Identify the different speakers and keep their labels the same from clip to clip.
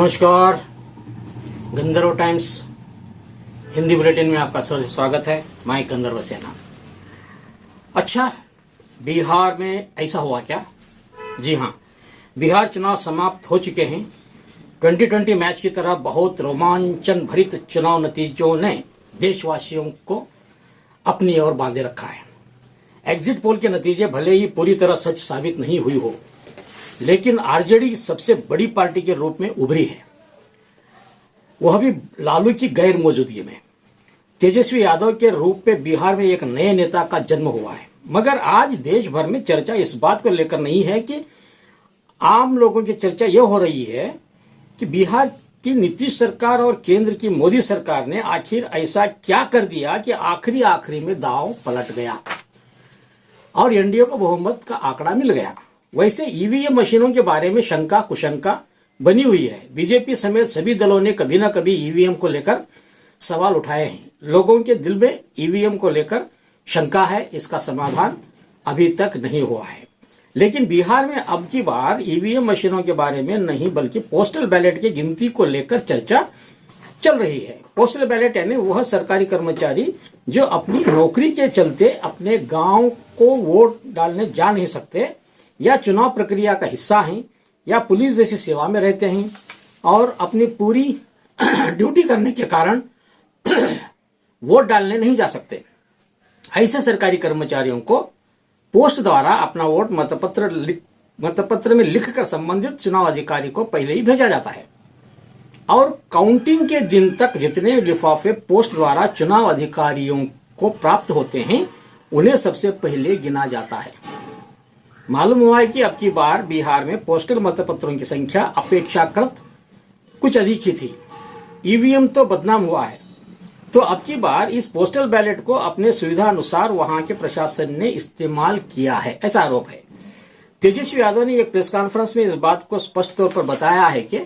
Speaker 1: नमस्कार। गंधर्व times Hindi bulletin में आपका स्वागत है। मैं गंधर्व सेना। अच्छा, बिहार में ऐसा हुआ क्या? जी हाँ, बिहार चुनाव समाप्त हो चुके हैं। 2020 मैच की तरह बहुत रोमांचन भरित चुनाव नतीजों ने देशवासियों को अपनी ओर बांधे रखा है। एग्जिट पोल के नतीजे भले ही पूरी तरह सच साबित नहीं हुई हो, लेकिन आरजेडी सबसे बड़ी पार्टी के रूप में उभरी है, वह भी लालू की गैर मौजूदगी में। तेजस्वी यादव के रूप में बिहार में एक नए नेता का जन्म हुआ है। मगर आज देश भर में चर्चा इस बात को लेकर नहीं है कि आम लोगों की चर्चा यह हो रही है कि बिहार की नीतीश सरकार और केंद्र की मोदी सरकार ने आखिर ऐसा क्या कर दिया कि आखिरी में दांव पलट गया और एनडीए को बहुमत का आंकड़ा मिल गया। वैसे ईवीएम मशीनों के बारे में शंका कुशंका बनी हुई है। बीजेपी समेत सभी दलों ने कभी न कभी ईवीएम को लेकर सवाल उठाए हैं। लोगों के दिल में ईवीएम को लेकर शंका है, इसका समाधान अभी तक नहीं हुआ है। लेकिन बिहार में अब की बार ईवीएम मशीनों के बारे में नहीं बल्कि पोस्टल बैलेट की गिनती को लेकर चर्चा चल रही है। पोस्टल बैलेट यानी वह सरकारी कर्मचारी जो अपनी नौकरी के चलते अपने गांव को वोट डालने जा नहीं सकते, या चुनाव प्रक्रिया का हिस्सा हैं, या पुलिस जैसी सेवा में रहते हैं और अपनी पूरी ड्यूटी करने के कारण वोट डालने नहीं जा सकते। ऐसे सरकारी कर्मचारियों को पोस्ट द्वारा अपना वोट मतपत्र में लिखकर संबंधित चुनाव अधिकारी को पहले ही भेजा जाता है और काउंटिंग के दिन तक जितने लिफाफे पोस्ट द्वारा चुनाव अधिकारियों को प्राप्त होते हैं उन्हें सबसे पहले गिना जाता है। मालूम हुआ है कि अब की बार बिहार में पोस्टल मतपत्रों की संख्या अपेक्षाकृत कुछ अधिक ही थी। ईवीएम तो बदनाम हुआ है, तो अब की बार इस पोस्टल बैलेट को अपने सुविधा अनुसार वहां के प्रशासन ने इस्तेमाल किया है, ऐसा आरोप है। तेजस्वी यादव ने एक प्रेस कॉन्फ्रेंस में इस बात को स्पष्ट तौर पर बताया है कि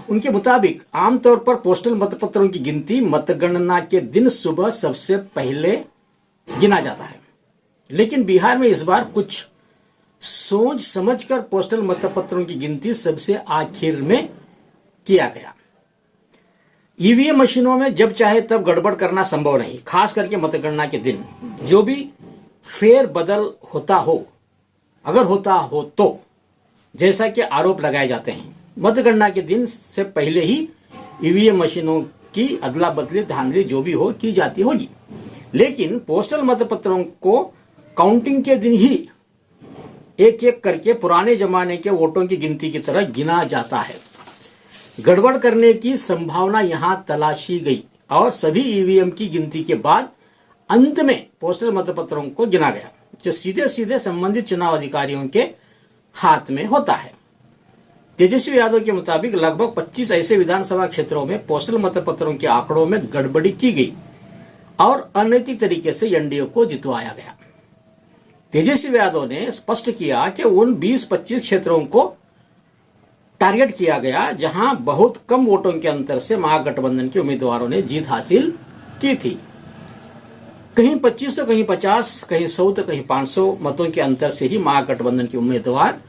Speaker 1: उनके मुताबिक आमतौर पर पोस्टल मतपत्रों की गिनती मतगणना के दिन सुबह सबसे पहले गिना जाता है, लेकिन बिहार में इस बार कुछ सोच समझकर पोस्टल मतपत्रों की गिनती सबसे आखिर में किया गया। ईवीएम मशीनों में जब चाहे तब गड़बड़ करना संभव नहीं, खास करके मतगणना के दिन जो भी फेर बदल होता हो, अगर होता हो तो, जैसा कि आरोप लगाए जाते हैं। मतगणना के दिन से पहले ही ईवीएम मशीनों की अदला बदली धांधली जो भी हो की जाती होगी, लेकिन पोस्टल मतपत्रों को काउंटिंग के दिन ही एक एक करके पुराने जमाने के वोटों की गिनती की तरह गिना जाता है। गड़बड़ करने की संभावना यहां तलाशी गई और सभी ईवीएम की गिनती के बाद अंत में पोस्टल मतपत्रों को गिना गया, जो सीधे सीधे संबंधित चुनाव अधिकारियों के हाथ में होता है। तेजस्वी यादव के मुताबिक लगभग 25 ऐसे विधानसभा क्षेत्रों में पोस्टल मतपत्रों के आंकड़ों में गड़बड़ी की गई और अनैतिक तरीके से एनडीए को जितवाया गया। तेजस्वी यादव ने स्पष्ट किया कि उन 20-25 क्षेत्रों को टारगेट किया गया जहां बहुत कम वोटों के अंतर से महागठबंधन के उम्मीदवारों ने जीत हासिल की थी। कहीं 25 तो कहीं 50, कहीं 100 तो कहीं 500 मतों के अंतर से ही महागठबंधन के उम्मीदवार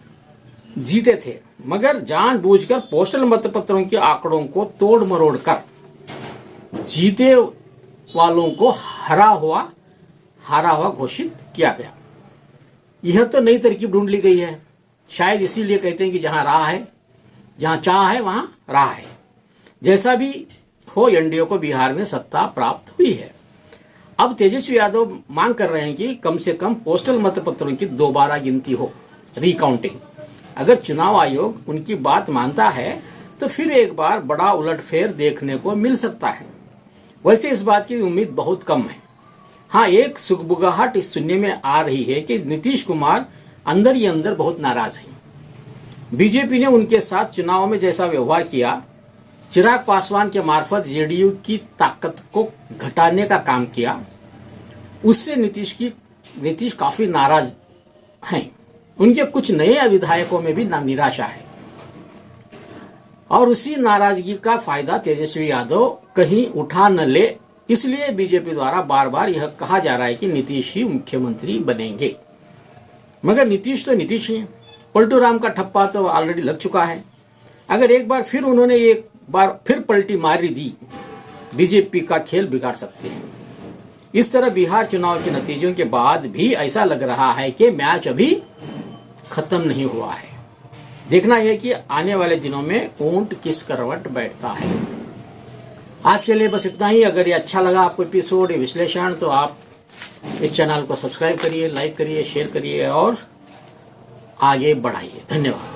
Speaker 1: जीते थे। मगर जानबूझकर पोस्टल मतपत्रों के आंकड़ों को तोड़ मरोड़ कर जीते वालों को हारा हुआ घोषित किया गया। यह तो नई तरकीब ढूंढ ली गई है। शायद इसीलिए कहते हैं कि जहां राह है, जहां चाह है वहां राह है। जैसा भी हो, एनडीए को बिहार में सत्ता प्राप्त हुई है। अब तेजस्वी यादव मांग कर रहे हैं कि कम से कम पोस्टल मतपत्रों की दोबारा गिनती हो, रिकाउंटिंग। अगर चुनाव आयोग उनकी बात मानता है तो फिर एक बार बड़ा उलटफेर देखने को मिल सकता है। वैसे इस बात की उम्मीद बहुत कम है। हाँ, एक सुगबुगाहट इस सुनने में आ रही है कि नीतीश कुमार अंदर ही अंदर बहुत नाराज हैं। बीजेपी ने उनके साथ चुनाव में जैसा व्यवहार किया, चिराग पासवान के मार्फत जेडीयू की ताकत को घटाने का काम किया, उससे नीतीश काफी नाराज हैं। उनके कुछ नए विधायकों में भी निराशा है और उसी नाराजगी का फायदा तेजस्वी यादव कहीं उठा न ले, इसलिए बीजेपी द्वारा बार बार यह कहा जा रहा है कि नीतीश ही मुख्यमंत्री बनेंगे। मगर नीतीश तो नीतीश है, पलटू राम का ठप्पा तो ऑलरेडी लग चुका है। अगर एक बार फिर पलटी मारी दी, बीजेपी का खेल बिगाड़ सकते हैं। इस तरह बिहार चुनाव के नतीजों के बाद भी ऐसा लग रहा है कि मैच अभी खत्म नहीं हुआ है। देखना यह कि आने वाले दिनों में ऊंट किस करवट बैठता है। आज के लिए बस इतना ही। अगर ये अच्छा लगा आपको एपिसोड, ये विश्लेषण, तो आप इस चैनल को सब्सक्राइब करिए, लाइक करिए, शेयर करिए और आगे बढ़ाइए। धन्यवाद।